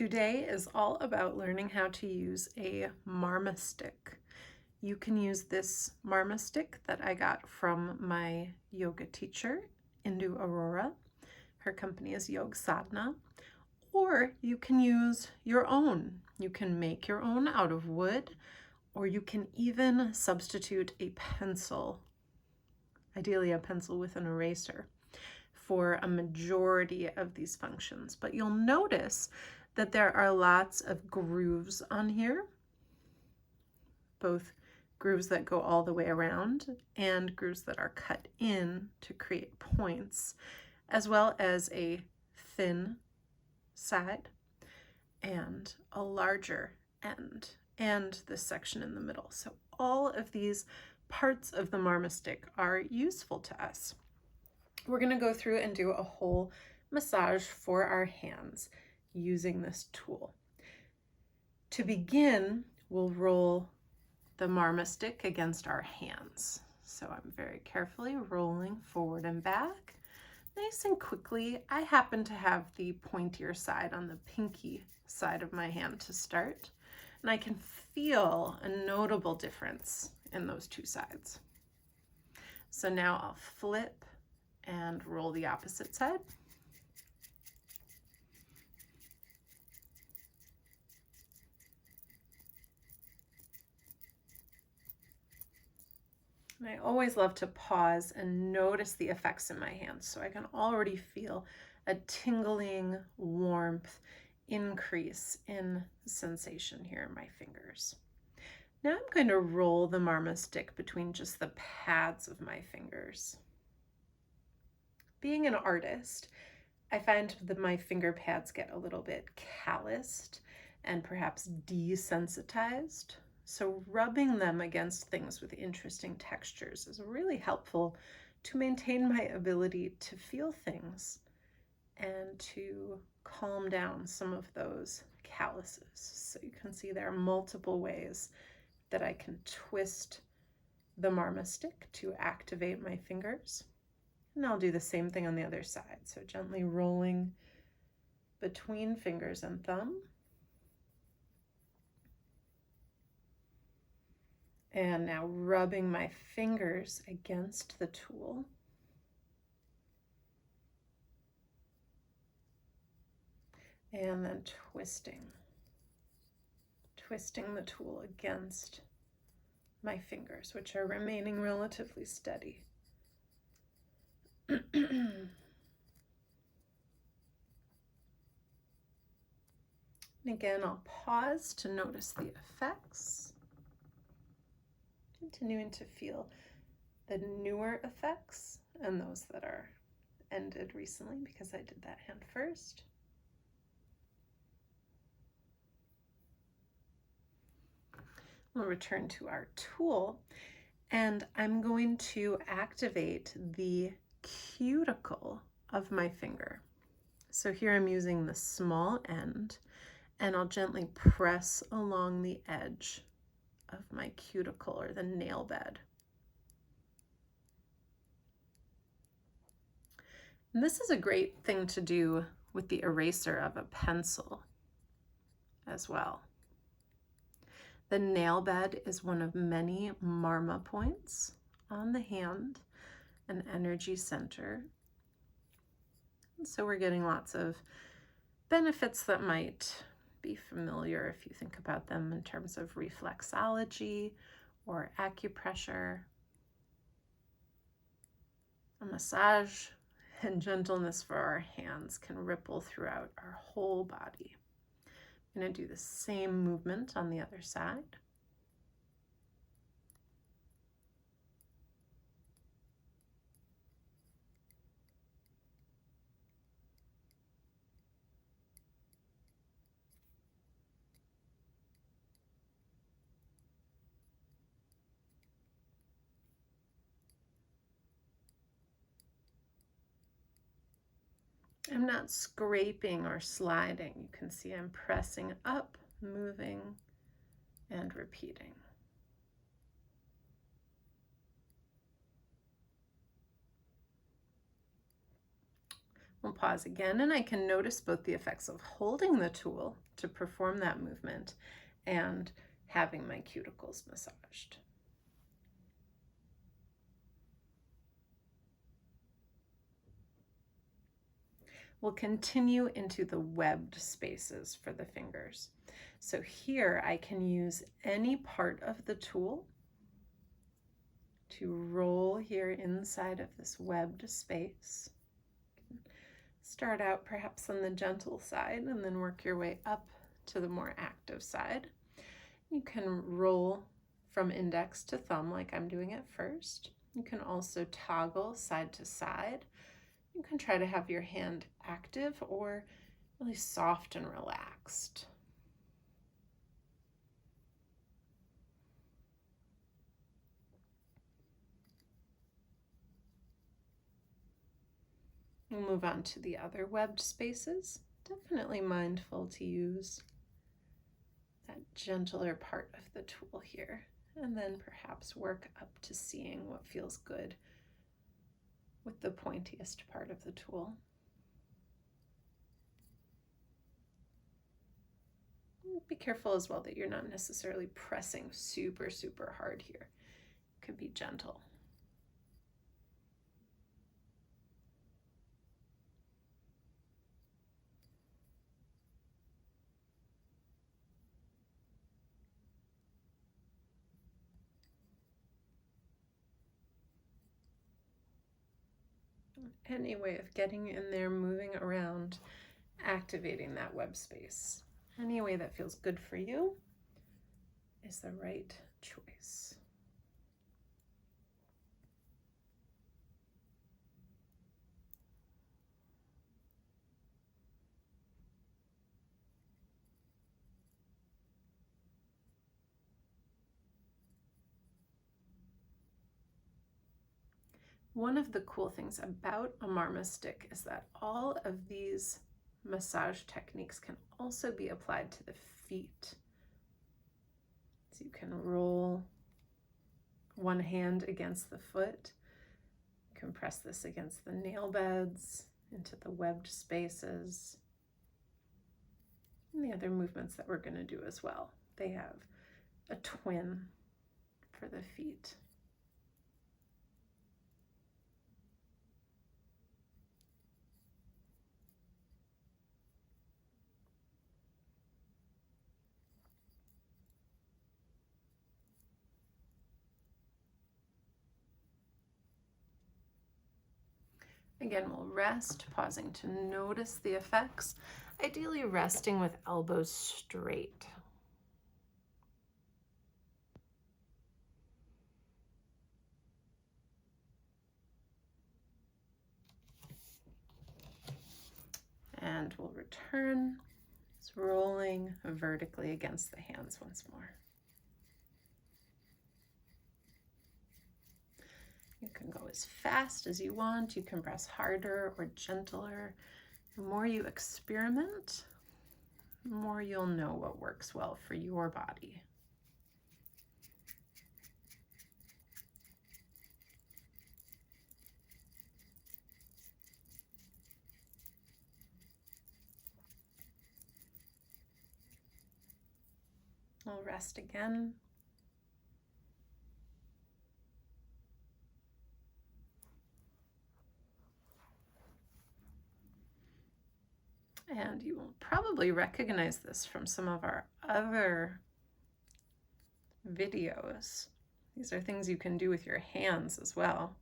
Today is all about learning how to use a Marma stick. You can use this Marma stick that I got from my yoga teacher, Indu Arora. Her company is Yog Sadhana. Or you can use your own. You can make your own out of wood, or you can even substitute a pencil, ideally a pencil with an eraser, for a majority of these functions. But you'll notice that there are lots of grooves on here, both grooves that go all the way around and grooves that are cut in to create points, as well as a thin side and a larger end and this section in the middle. So all of these parts of the Marma stick are useful to us. We're going to go through and do a whole massage for our hands using this tool. To begin, we'll roll the Marma stick against our hands. So I'm very carefully rolling forward and back, nice and quickly. I happen to have the pointier side on the pinky side of my hand to start, and I can feel a notable difference in those two sides. So now I'll flip and roll the opposite side. And I always love to pause and notice the effects in my hands, so I can already feel a tingling warmth increase in sensation here in my fingers. Now I'm going to roll the Marma stick between just the pads of my fingers. Being an artist, I find that my finger pads get a little bit calloused and perhaps desensitized. So rubbing them against things with interesting textures is really helpful to maintain my ability to feel things and to calm down some of those calluses. So you can see there are multiple ways that I can twist the Marma stick to activate my fingers. And I'll do the same thing on the other side. So gently rolling between fingers and thumb. And now rubbing my fingers against the tool. And then twisting the tool against my fingers, which are remaining relatively steady. And again, I'll pause to notice the effects. Continuing to feel the newer effects and those that are ended recently because I did that hand first. We'll return to our tool, and I'm going to activate the cuticle of my finger. So here I'm using the small end, and I'll gently press along the edge of my cuticle or the nail bed. And this is a great thing to do with the eraser of a pencil as well. The nail bed is one of many Marma points on the hand, an energy center. And so we're getting lots of benefits that might be familiar if you think about them in terms of reflexology or acupressure. A massage and gentleness for our hands can ripple throughout our whole body. I'm going to do the same movement on the other side. I'm not scraping or sliding. You can see I'm pressing up, moving, and repeating. We'll pause again, and I can notice both the effects of holding the tool to perform that movement and having my cuticles massaged. We'll continue into the webbed spaces for the fingers. So here I can use any part of the tool to roll here inside of this webbed space. Start out perhaps on the gentle side and then work your way up to the more active side. You can roll from index to thumb like I'm doing at first. You can also toggle side to side. You can try to have your hand active or really soft and relaxed. We'll move on to the other webbed spaces. Definitely mindful to use that gentler part of the tool here, and then perhaps work up to seeing what feels good with the pointiest part of the tool. Be careful as well that you're not necessarily pressing super hard here. It could be gentle. Any way of getting in there, moving around, activating that web space. Any way that feels good for you is the right choice. One of the cool things about a Marma stick is that all of these massage techniques can also be applied to the feet. So you can roll one hand against the foot. You can press this against the nail beds, into the webbed spaces. And the other movements that we're going to do as well. They have a twin for the feet. Again, we'll rest, pausing to notice the effects, ideally resting with elbows straight. And we'll return, just rolling vertically against the hands once more. You can go as fast as you want. You can press harder or gentler. The more you experiment, the more you'll know what works well for your body. We'll rest again. And you will probably recognize this from some of our other videos. These are things you can do with your hands as well.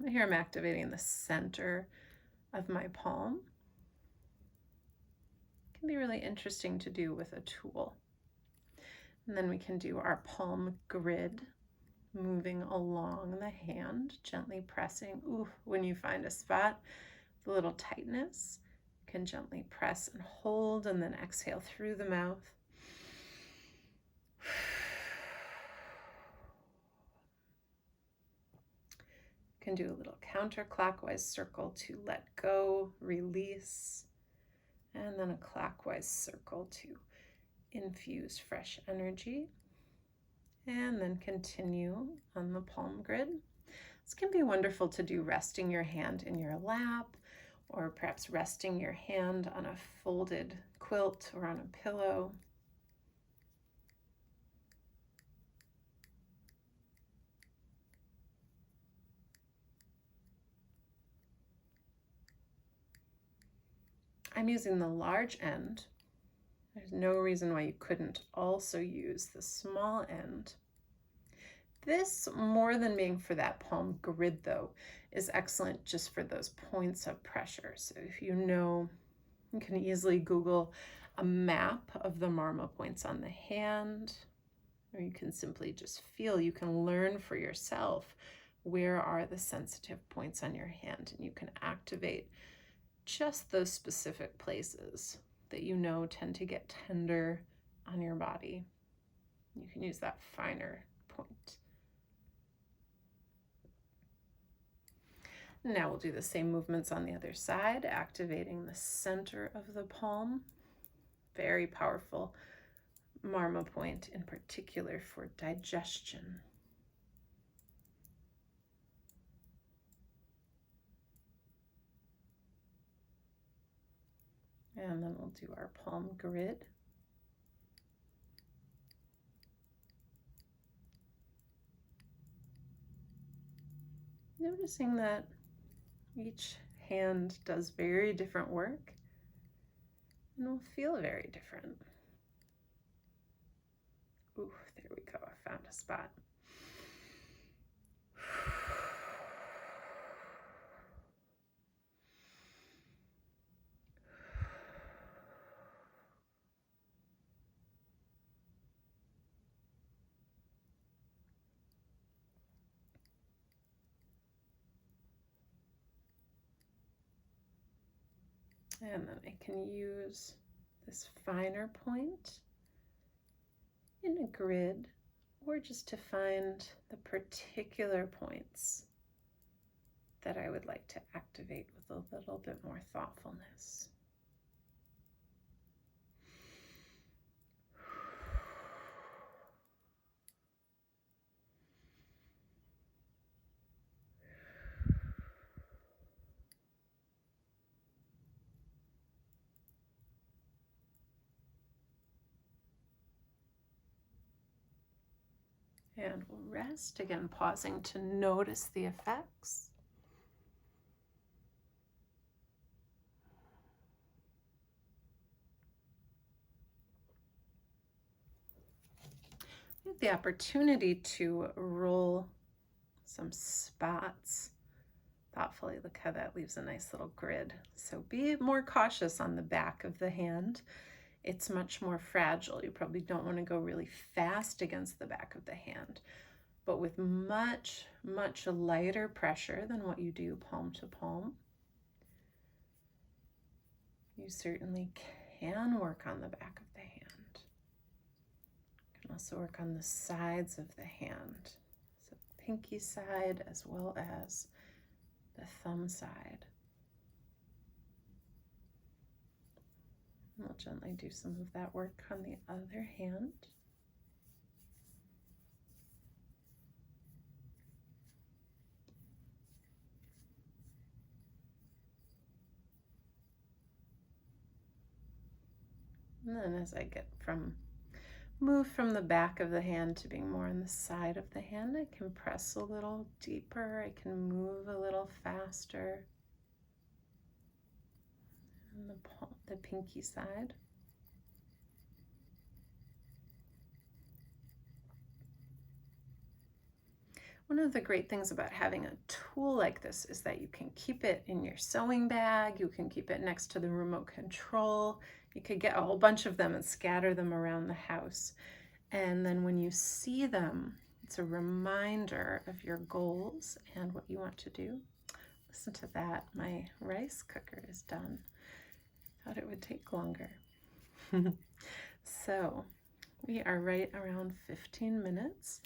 Here I'm activating the center of my palm. It can be really interesting to do with a tool. And then we can do our palm grid, moving along the hand, gently pressing. Ooh, when you find a spot, a little tightness, you can gently press and hold and then exhale through the mouth. You can do a little counterclockwise circle to let go, release, and then a clockwise circle to infuse fresh energy, and then continue on the palm grid. This can be wonderful to do resting your hand in your lap, or perhaps resting your hand on a folded quilt or on a pillow. I'm using the large end. There's no reason why you couldn't also use the small end. This, more than being for that palm grid though, is excellent just for those points of pressure. So if you know, you can easily Google a map of the Marma points on the hand, or you can simply just feel, you can learn for yourself where are the sensitive points on your hand, and you can activate just those specific places that you know tend to get tender on your body. You can use that finer point. Now we'll do the same movements on the other side, activating the center of the palm. Very powerful Marma point, in particular for digestion. And then we'll do our palm grid. Noticing that each hand does very different work and will feel very different. Ooh, there we go, I found a spot. And then I can use this finer point in a grid, or just to find the particular points that I would like to activate with a little bit more thoughtfulness. And we'll rest, again pausing to notice the effects. We have the opportunity to roll some spots thoughtfully. Look how that leaves a nice little grid. So be more cautious on the back of the hand. It's much more fragile. You probably don't want to go really fast against the back of the hand, but with much, much lighter pressure than what you do palm to palm, you certainly can work on the back of the hand. You can also work on the sides of the hand, so pinky side as well as the thumb side. We'll gently do some of that work on the other hand. And then as I move from the back of the hand to being more on the side of the hand, I can press a little deeper, I can move a little faster. On the pinky side. One of the great things about having a tool like this is that you can keep it in your sewing bag, you can keep it next to the remote control, you could get a whole bunch of them and scatter them around the house. And then when you see them, it's a reminder of your goals and what you want to do. Listen to that, my rice cooker is done. Thought it would take longer. So we are right around 15 minutes,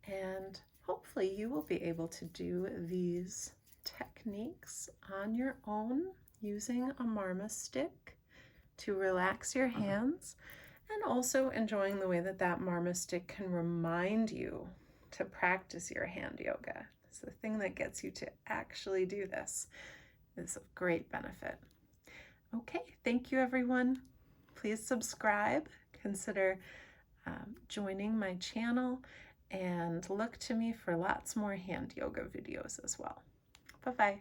and hopefully you will be able to do these techniques on your own using a Marma stick to relax your hands, and also enjoying the way that that Marma stick can remind you to practice your hand yoga. It's the thing that gets you to actually do this is of great benefit. Okay, thank you everyone. Please subscribe, consider joining my channel, and look to me for lots more hand yoga videos as well. Bye-bye.